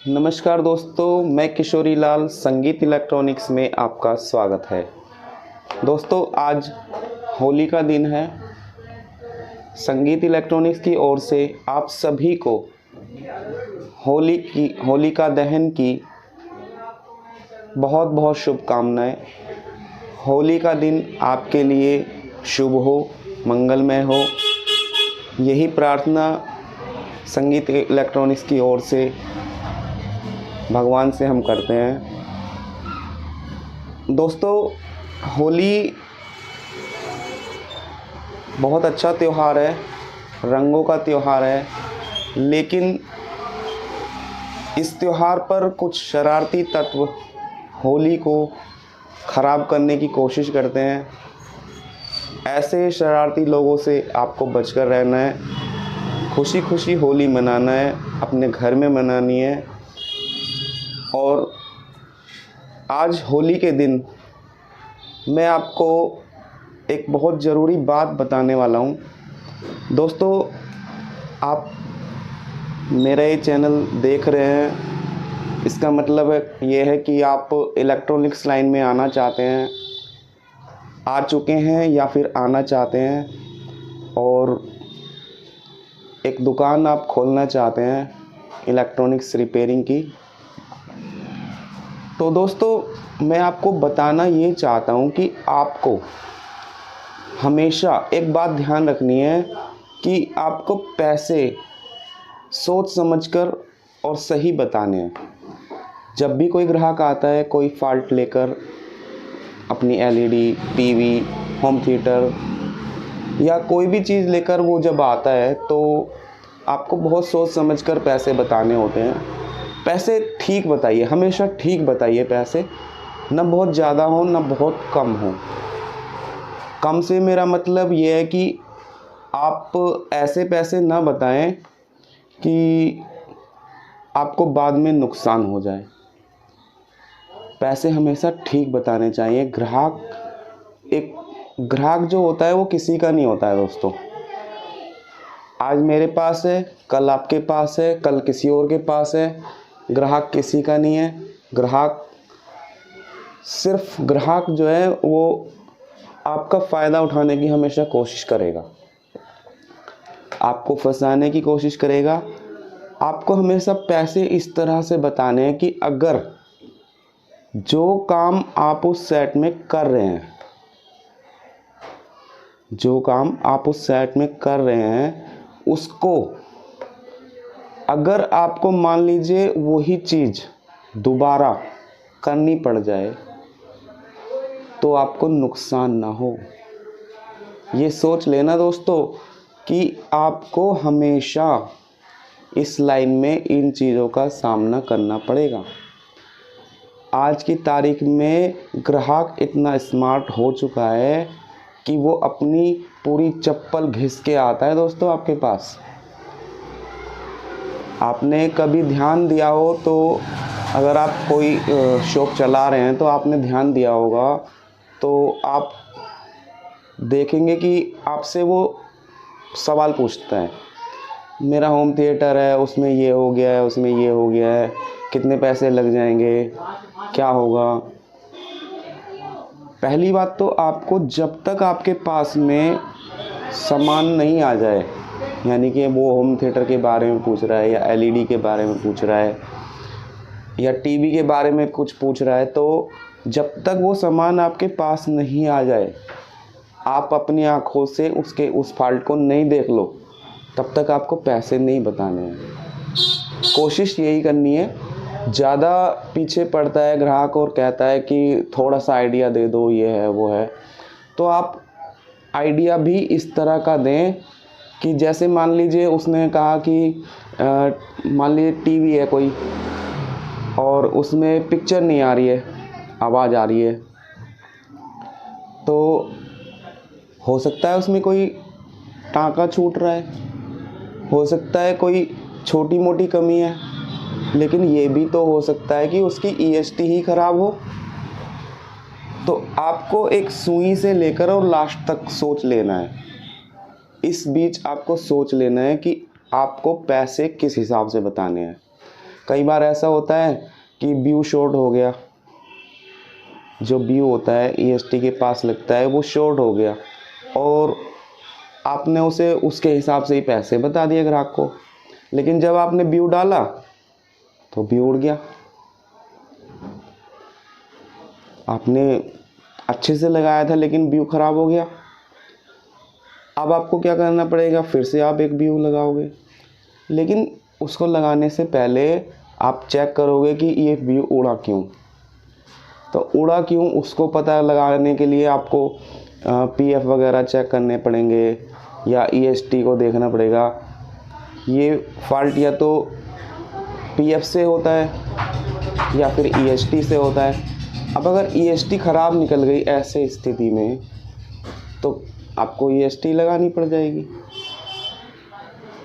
नमस्कार दोस्तों, मैं किशोरी लाल संगीत इलेक्ट्रॉनिक्स में आपका स्वागत है। दोस्तों, आज होली का दिन है। संगीत इलेक्ट्रॉनिक्स की ओर से आप सभी को होलिका दहन की बहुत बहुत शुभकामनाएं। होली का दिन आपके लिए शुभ हो, मंगलमय हो, यही प्रार्थना संगीत इलेक्ट्रॉनिक्स की ओर से भगवान से हम करते हैं। दोस्तों, होली बहुत अच्छा त्यौहार है, रंगों का त्यौहार है, लेकिन इस त्यौहार पर कुछ शरारती तत्व होली को ख़राब करने की कोशिश करते हैं। ऐसे शरारती लोगों से आपको बचकर रहना है। खुशी खुशी होली मनाना है, अपने घर में मनानी है। और आज होली के दिन मैं आपको एक बहुत ज़रूरी बात बताने वाला हूँ। दोस्तों, आप मेरा ये चैनल देख रहे हैं, इसका मतलब ये है कि आप इलेक्ट्रॉनिक्स लाइन में आना चाहते हैं, आ चुके हैं या फिर आना चाहते हैं और एक दुकान आप खोलना चाहते हैं इलेक्ट्रॉनिक्स रिपेयरिंग की। तो दोस्तों, मैं आपको बताना ये चाहता हूँ कि आपको हमेशा एक बात ध्यान रखनी है कि आपको पैसे सोच समझकर और सही बताने हैं। जब भी कोई ग्राहक आता है कोई फ़ाल्ट लेकर, अपनी एलईडी, टीवी, होम थिएटर या कोई भी चीज़ लेकर वो जब आता है तो आपको बहुत सोच समझकर पैसे बताने होते हैं। पैसे ठीक बताइए, हमेशा ठीक बताइए पैसे, ना बहुत ज़्यादा हो ना बहुत कम हो। कम से मेरा मतलब ये है कि आप ऐसे पैसे ना बताएं कि आपको बाद में नुकसान हो जाए। पैसे हमेशा ठीक बताने चाहिए। ग्राहक जो होता है वो किसी का नहीं होता है दोस्तों। आज मेरे पास है, कल आपके पास है, कल किसी और के पास है। ग्राहक किसी का नहीं है। सिर्फ ग्राहक जो है वो आपका फ़ायदा उठाने की हमेशा कोशिश करेगा, आपको फंसाने की कोशिश करेगा। आपको हमेशा पैसे इस तरह से बताने हैं कि अगर जो काम आप उस सेट में कर रहे हैं, उसको अगर आपको मान लीजिए वही चीज़ दोबारा करनी पड़ जाए तो आपको नुकसान ना हो। ये सोच लेना दोस्तों कि आपको हमेशा इस लाइन में इन चीज़ों का सामना करना पड़ेगा। आज की तारीख में ग्राहक इतना स्मार्ट हो चुका है कि वो अपनी पूरी चप्पल घिस के आता है दोस्तों आपके पास। आपने कभी ध्यान दिया हो तो, अगर आप कोई शॉप चला रहे हैं तो आपने ध्यान दिया होगा, तो आप देखेंगे कि आपसे वो सवाल पूछता है, मेरा होम थिएटर है, उसमें ये हो गया है, उसमें ये हो गया है, कितने पैसे लग जाएंगे, क्या होगा। पहली बात तो आपको जब तक आपके पास में सामान नहीं आ जाए, यानी कि वो होम थिएटर के बारे में पूछ रहा है या एलईडी के बारे में पूछ रहा है या टीवी के बारे में कुछ पूछ रहा है, तो जब तक वो सामान आपके पास नहीं आ जाए, आप अपनी आँखों से उस फॉल्ट को नहीं देख लो, तब तक आपको पैसे नहीं बताने हैं। कोशिश यही करनी है। ज़्यादा पीछे पड़ता है ग्राहक और कहता है कि थोड़ा सा आइडिया दे दो, ये है वो है, तो आप आइडिया भी इस तरह का दें कि जैसे मान लीजिए उसने कहा कि मान लीजिए टीवी है कोई और उसमें पिक्चर नहीं आ रही है, आवाज़ आ रही है, तो हो सकता है उसमें कोई टाँका छूट रहा है, हो सकता है कोई छोटी मोटी कमी है, लेकिन ये भी तो हो सकता है कि उसकी ईएसटी ही ख़राब हो। तो आपको एक सुई से लेकर और लास्ट तक सोच लेना है। इस बीच आपको सोच लेना है कि आपको पैसे किस हिसाब से बताने हैं। कई बार ऐसा होता है कि व्यू शॉर्ट हो गया, जो व्यू होता है ईएसटी के पास लगता है वो शॉर्ट हो गया और आपने उसे उसके हिसाब से ही पैसे बता दिए ग्राहक को, लेकिन जब आपने व्यू डाला तो व्यू उड़ गया। आपने अच्छे से लगाया था लेकिन व्यू ख़राब हो गया। अब आपको क्या करना पड़ेगा, फिर से आप एक व्यू लगाओगे, लेकिन उसको लगाने से पहले आप चेक करोगे कि ये व्यू उड़ा क्यों। तो उड़ा क्यों उसको पता लगाने के लिए आपको पीएफ वगैरह चेक करने पड़ेंगे या ईएसटी को देखना पड़ेगा। ये फॉल्ट या तो पीएफ से होता है या फिर ईएसटी से होता है। अब अगर ईएसटी ख़राब निकल गई ऐसे स्थिति में तो आपको ईएसटी लगानी पड़ जाएगी,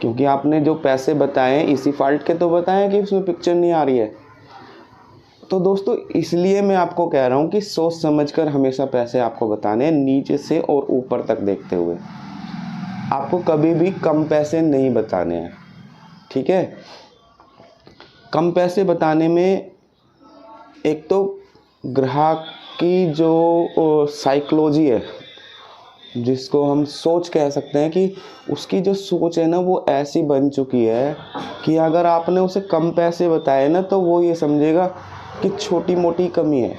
क्योंकि आपने जो पैसे बताए इसी फॉल्ट के तो बताएं कि उसमें पिक्चर नहीं आ रही है। तो दोस्तों इसलिए मैं आपको कह रहा हूँ कि सोच समझकर हमेशा पैसे आपको बताने हैं, नीचे से और ऊपर तक देखते हुए। आपको कभी भी कम पैसे नहीं बताने हैं, ठीक है। कम पैसे बताने में एक तो ग्राहक की जो साइकोलॉजी है, जिसको हम सोच कह सकते हैं, कि उसकी जो सोच है ना वो ऐसी बन चुकी है कि अगर आपने उसे कम पैसे बताए ना तो वो ये समझेगा कि छोटी मोटी कमी है।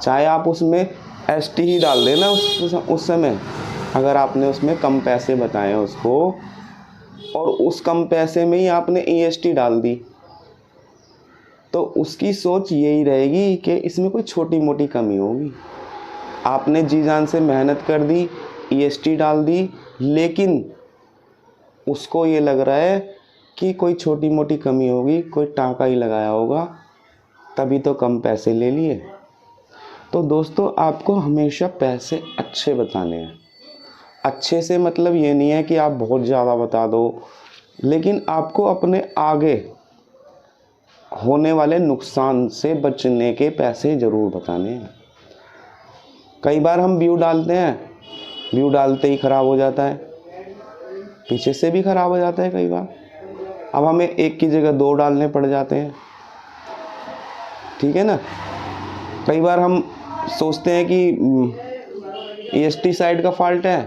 चाहे आप उसमें एसटी ही डाल देना उस समय, अगर आपने उसमें कम पैसे बताए उसको और उस कम पैसे में ही आपने ईएसटी डाल दी, तो उसकी सोच यही रहेगी कि इसमें कोई छोटी मोटी कमी होगी। आपने जी जान से मेहनत कर दी, ईएसटी डाल दी, लेकिन उसको ये लग रहा है कि कोई छोटी मोटी कमी होगी, कोई टाँका ही लगाया होगा, तभी तो कम पैसे ले लिए। तो दोस्तों आपको हमेशा पैसे अच्छे बताने हैं। अच्छे से मतलब ये नहीं है कि आप बहुत ज़्यादा बता दो, लेकिन आपको अपने आगे होने वाले नुकसान से बचने के पैसे ज़रूर बताने हैं। कई बार हम व्यू डालते हैं, व्यू डालते ही ख़राब हो जाता है, पीछे से भी ख़राब हो जाता है कई बार। अब हमें एक की जगह 2 डालने पड़ जाते हैं, ठीक है ना। कई बार हम सोचते हैं कि ईएसटी साइड का फॉल्ट है,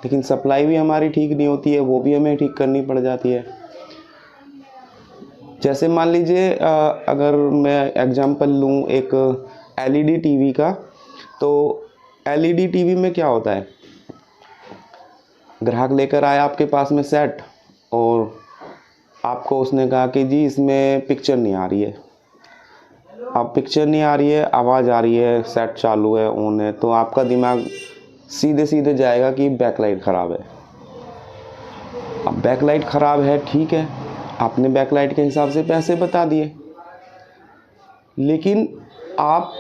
लेकिन सप्लाई भी हमारी ठीक नहीं होती है, वो भी हमें ठीक करनी पड़ जाती है। जैसे मान लीजिए अगर मैं एग्जांपल लूँ एक एलईडी टीवी का, तो एलईडी टीवी में क्या होता है, ग्राहक लेकर आया आपके पास में सेट और आपको उसने कहा कि जी इसमें पिक्चर नहीं आ रही है। अब पिक्चर नहीं आ रही है, आवाज़ आ रही है, सेट चालू है, ऑन है, तो आपका दिमाग सीधे सीधे जाएगा कि बैकलाइट ख़राब है। अब बैकलाइट ख़राब है, ठीक है, आपने बैकलाइट के हिसाब से पैसे बता दिए, लेकिन आप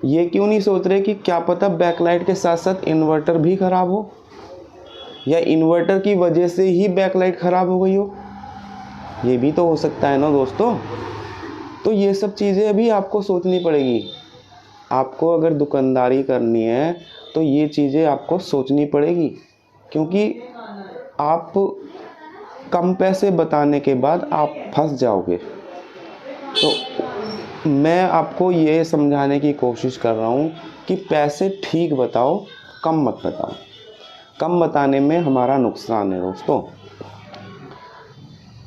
ये क्यों नहीं सोच रहे कि क्या पता बैकलाइट के साथ साथ इन्वर्टर भी ख़राब हो, या इन्वर्टर की वजह से ही बैकलाइट ख़राब हो गई हो। ये भी तो हो सकता है ना दोस्तों। तो ये सब चीज़ें अभी आपको सोचनी पड़ेगी। आपको अगर दुकानदारी करनी है तो ये चीज़ें आपको सोचनी पड़ेगी, क्योंकि आप कम पैसे बताने के बाद आप फंस जाओगे। तो मैं आपको ये समझाने की कोशिश कर रहा हूँ कि पैसे ठीक बताओ, कम मत बताओ। कम बताने में हमारा नुकसान है दोस्तों।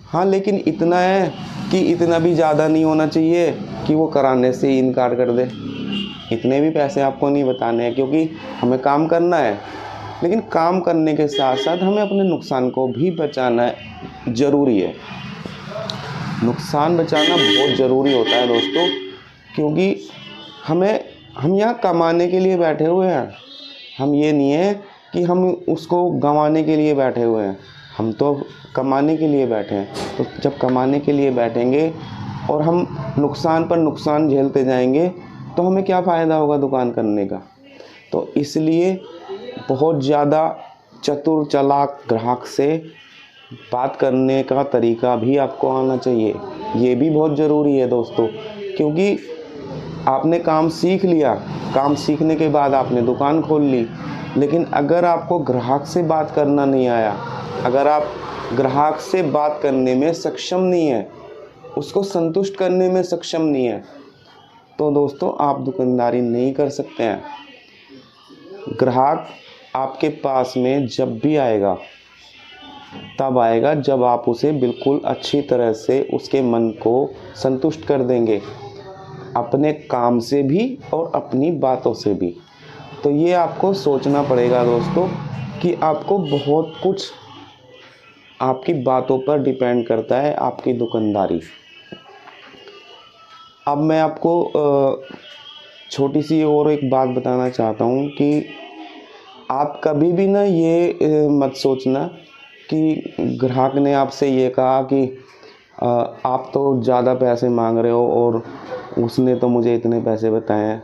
हाँ, लेकिन इतना है कि इतना भी ज़्यादा नहीं होना चाहिए कि वो कराने से ही इनकार कर दे। इतने भी पैसे आपको नहीं बताने हैं, क्योंकि हमें काम करना है, लेकिन काम करने के साथ साथ हमें अपने नुकसान को भी बचाना ज़रूरी है। नुकसान बचाना बहुत ज़रूरी होता है दोस्तों, क्योंकि हम यहाँ कमाने के लिए बैठे हुए हैं। हम ये नहीं है कि हम उसको गंवाने के लिए बैठे हुए हैं, हम तो कमाने के लिए बैठे हैं। तो जब कमाने के लिए बैठेंगे और हम नुकसान पर नुकसान झेलते जाएंगे तो हमें क्या फ़ायदा होगा दुकान करने का। तो इसलिए बहुत ज़्यादा चतुर चालाक ग्राहक से बात करने का तरीका भी आपको आना चाहिए। ये भी बहुत ज़रूरी है दोस्तों, क्योंकि आपने काम सीख लिया, काम सीखने के बाद आपने दुकान खोल ली, लेकिन अगर आपको ग्राहक से बात करना नहीं आया, अगर आप ग्राहक से बात करने में सक्षम नहीं है, उसको संतुष्ट करने में सक्षम नहीं है, तो दोस्तों आप दुकानदारी नहीं कर सकते हैं। ग्राहक आपके पास में जब भी आएगा तब आएगा जब आप उसे बिल्कुल अच्छी तरह से उसके मन को संतुष्ट कर देंगे, अपने काम से भी और अपनी बातों से भी। तो ये आपको सोचना पड़ेगा दोस्तों कि आपको बहुत कुछ आपकी बातों पर डिपेंड करता है आपकी दुकानदारी। अब मैं आपको छोटी सी और एक बात बताना चाहता हूँ कि आप कभी भी ना ये मत सोचना कि ग्राहक ने आपसे ये कहा कि आप तो ज़्यादा पैसे मांग रहे हो और उसने तो मुझे इतने पैसे बताए हैं।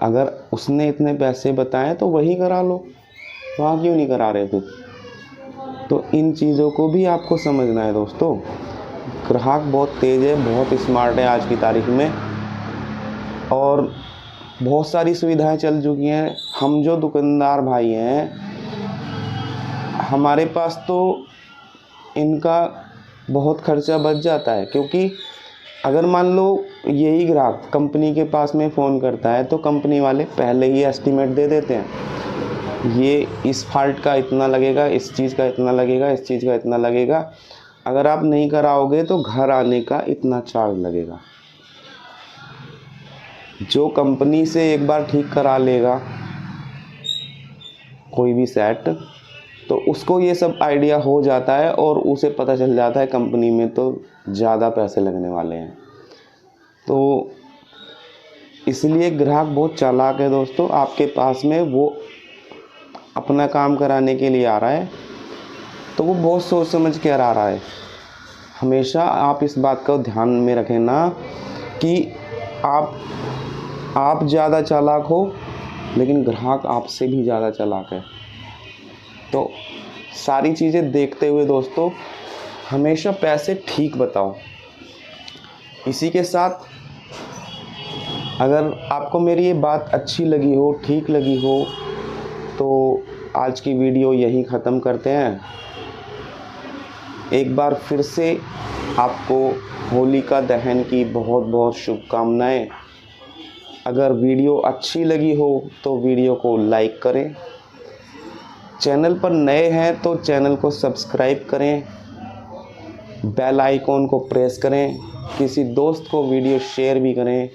अगर उसने इतने पैसे बताए तो वही करा लो, वहाँ क्यों नहीं करा रहे फिर? तो इन चीज़ों को भी आपको समझना है दोस्तों। ग्राहक बहुत तेज़ है, बहुत स्मार्ट है आज की तारीख में, और बहुत सारी सुविधाएं चल चुकी हैं। हम जो दुकानदार भाई हैं, हमारे पास तो इनका बहुत खर्चा बच जाता है, क्योंकि अगर मान लो यही ग्राहक कंपनी के पास में फ़ोन करता है तो कंपनी वाले पहले ही एस्टीमेट दे देते हैं, ये इस फॉल्ट का इतना लगेगा, इस चीज़ का इतना लगेगा, इस चीज़ का इतना लगेगा, अगर आप नहीं कराओगे तो घर आने का इतना चार्ज लगेगा। जो कंपनी से एक बार ठीक करा लेगा कोई भी सेट, तो उसको ये सब आइडिया हो जाता है और उसे पता चल जाता है कंपनी में तो ज़्यादा पैसे लगने वाले हैं। तो इसलिए ग्राहक बहुत चालाक है दोस्तों। आपके पास में वो अपना काम कराने के लिए आ रहा है तो वो बहुत सोच समझ के आ रहा है। हमेशा आप इस बात का ध्यान में रखें ना कि आप ज़्यादा चालाक हो, लेकिन ग्राहक आपसे भी ज़्यादा चालाक है। तो सारी चीज़ें देखते हुए दोस्तों हमेशा पैसे ठीक बताओ। इसी के साथ अगर आपको मेरी ये बात अच्छी लगी हो, ठीक लगी हो, तो आज की वीडियो यहीं ख़त्म करते हैं। एक बार फिर से आपको होलिका दहन की बहुत बहुत शुभकामनाएं। अगर वीडियो अच्छी लगी हो तो वीडियो को लाइक करें, चैनल पर नए हैं तो चैनल को सब्सक्राइब करें, बेल आइकॉन को प्रेस करें, किसी दोस्त को वीडियो शेयर भी करें